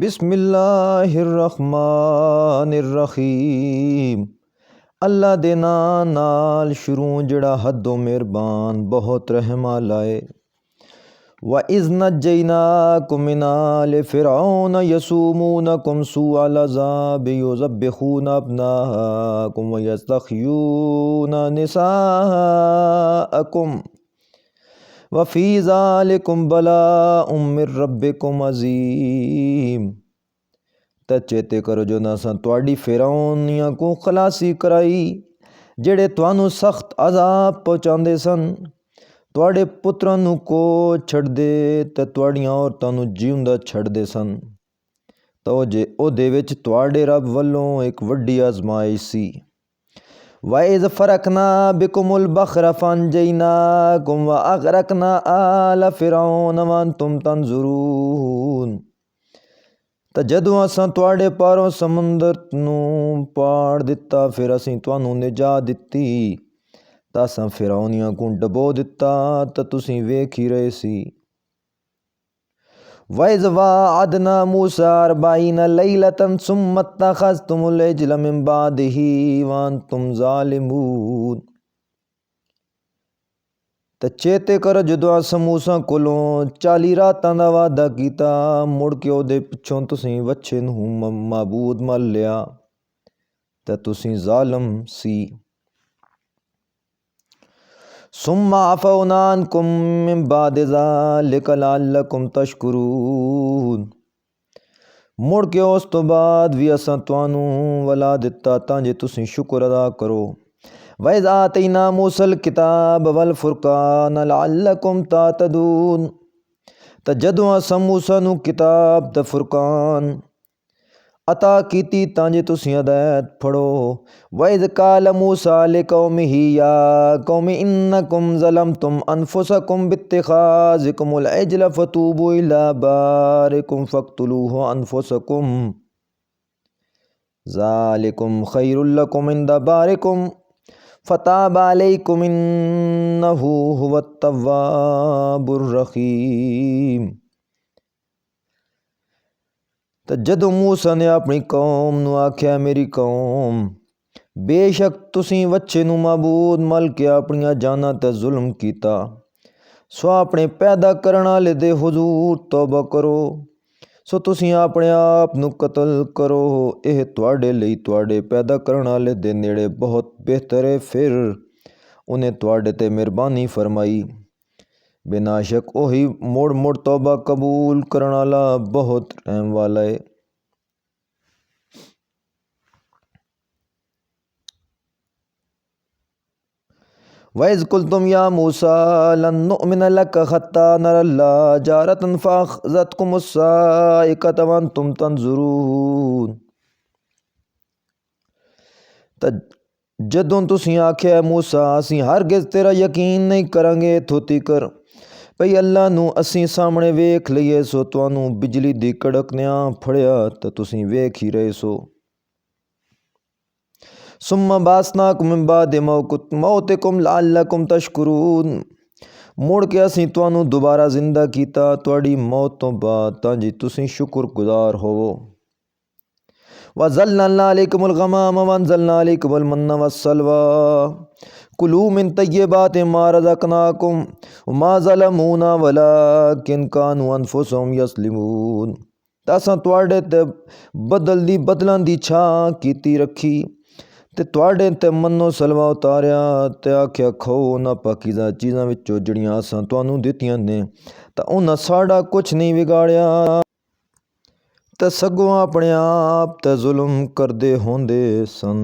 بسم اللہ الرحمن الرحیم۔ اللہ دے نام نال شروع جڑا حدو مہربان بہت رحم لائے۔ وَإِذْ نَجَّيْنَاكُمْ مِنْ آلِ فِرْعَوْنَ يَسُومُونَكُمْ سُوءَ الْعَذَابِ يُذَبِّحُونَ أَبْنَاءَكُمْ وَيَسْتَحْيُونَ نِسَاءَكُمْ وَفِي ذَلِكُمْ بَلَاءٌ مِّن رَبِّكُمْ عَظِيمٌ۔ تے چیتے کرو جو ناساں تواڈی فرعونیاں کو خلاصی کرائی جڑے توانوں سخت عذاب پہنچاندے سن، تواڈے پتراں نوں کو چھڑ دے تے تواڈیاں عورتاں نوں جیوندا چھڑ دے سن۔ تو جے او دے وچ تواڈے رب والوں ایک وڈی آزمائش سی۔ وَإِذْ فَرَقْنَا بِكُمُ الْبَحْرَ فَأَنْجَيْنَاكُمْ وَأَغْرَقْنَا آلَ فِرْعَوْنَ وَأَنْتُمْ تَنْظُرُونَ۔ تے جدوں اساں تواڈے پاروں سمندر نوں پاڑ دتا، پھر اسیں تانوں نجات دتی، تے اساں فرعونیاں کو ڈبو دتا تے تسیں ویکھ ہی رہے سی۔ وَإِذْ وَاعَدْنَا مُوسَىٰ 40 لَيْلَةً ثُمَّ اتَّخَذْتُمُ الْعِجْلَ مِن بَعْدِهِ وَأَنْتُمْ ظَالِمُونَ۔ تے چیتے کرو جدوں اساں موسیٰ کولوں 40 راتاں دا وعدہ کیتا، مڑ کے او دے پچھوں تسیں وچھے نوں معبود من لیا تے تسیں ظالم سی۔ ثُمَّ عَفَوْنَا عَنْكُمْ مِن بَعْدِ ذَلِكَ لَعَلَّكُمْ تَشْكُرُونَ۔ مڑ کے اس تو بعد بھی اساں توانوں ولا دتا تاں جے تسیں شکر ادا کرو۔ وَإِذْ آتَيْنَا مُوسَى الْكِتَابَ وَالْفُرْقَانَ لَعَلَّكُمْ تَهْتَدُونَ۔ تے جدوں اساں موسیٰ نوں کتاب تے فرقان عطا کیتی تاں جے تسیں ہدایت پھڑو۔ وَإِذْ قَالَ مُوسَىٰ لِقَوْمِهِ يَا قَوْمِ إِنَّكُمْ ظَلَمْتُمْ أَنفُسَكُمْ بِاتِّخَاذِكُمُ الْعِجْلَ فَتُوبُوا إِلَىٰ بَارِئِكُمْ فَاقْتُلُوا أَنفُسَكُمْ ذَلِكُمْ خَيْرٌ لَكُمْ عِندَ بَارِئِكُمْ فَتَابَ عَلَيْكُمْ إِنَّهُ هُوَ التَّوَّابُ الرَّحِيمُ۔ تے جدوں موسیٰ نے اپنی قوم نوں آکھیا میری قوم، بے شک تسیں وچھے نوں معبود مل کے اپنیاں جاناں تے ظلم کیتا، سو اپنے پیدا کرن والے دے حضور توبہ کرو، سو تسیں اپنے آپ نوں قتل کرو، یہ تواڈے لئی تواڈے پیدا کرن والے دے نیڑے بہت بہتر ہے، پھر انہیں تواڈے تے مہربانی فرمائی، بنا شک اوہی مڑ مڑ توبہ قبول کرن والا بہت رحم والا ہے۔ وَإِذْ قُلْتُمْ يَا مُوسَىٰ لَن نُّؤْمِنَ لَكَ حَتَّىٰ نَرَى اللَّهَ جَهْرَةً فَأَخَذَتْكُمُ الصَّاعِقَةُ وَأَنْتُمْ تَنْظُرُونَ۔ تے جدوں تسیں آکھیا موسیٰ اسیں ہرگز تیرا یقین نہیں کریں گے تھوتی کر بھئی اللہ نوں اسیں سامنے ویکھ لئیے، سو توانوں بجلی دی کڑکنیاں پھڑیا تے تسیں ویکھ ہی رہے سو۔ ثُمَّ بَعَثْنَاكُم مِّن بَعْدِ مَوْتِكُمْ لَعَلَّكُمْ تَشْكُرُونَ۔ مڑ کے اسیں توانوں دوبارہ زندہ کیتا تواڈی موت تو بعد تاں جے تسیں شکر گزار ہوو۔ وَظَلَّلْنَا عَلَيْكُمُ الْغَمَامَ وَأَنزَلْنَا عَلَيْكُمُ الْمَنَّ وَالسَّلْوَىٰ كُلُوا مِن طَيِّبَاتِ مَا رَزَقْنَاكُمْ وَمَا ظَلَمُونَا وَلَٰكِن كَانُوا أَنفُسَهُمْ يَظْلِمُونَ۔ تاساں تواڈے تے بدل دی بدلاں دی چھاں کیتی رکھی تے تواڈے تے منو سلوا اتاریا تے آکھیا کھاؤ انہاں پاکیزہ چیزاں وچوں جڑیاں اساں تانوں دتیاں نے، تے انہاں ساڈا کچھ نہیں بگاڑیا تے سگوں اپنے آپ تے ظلم کردے ہوندے سن۔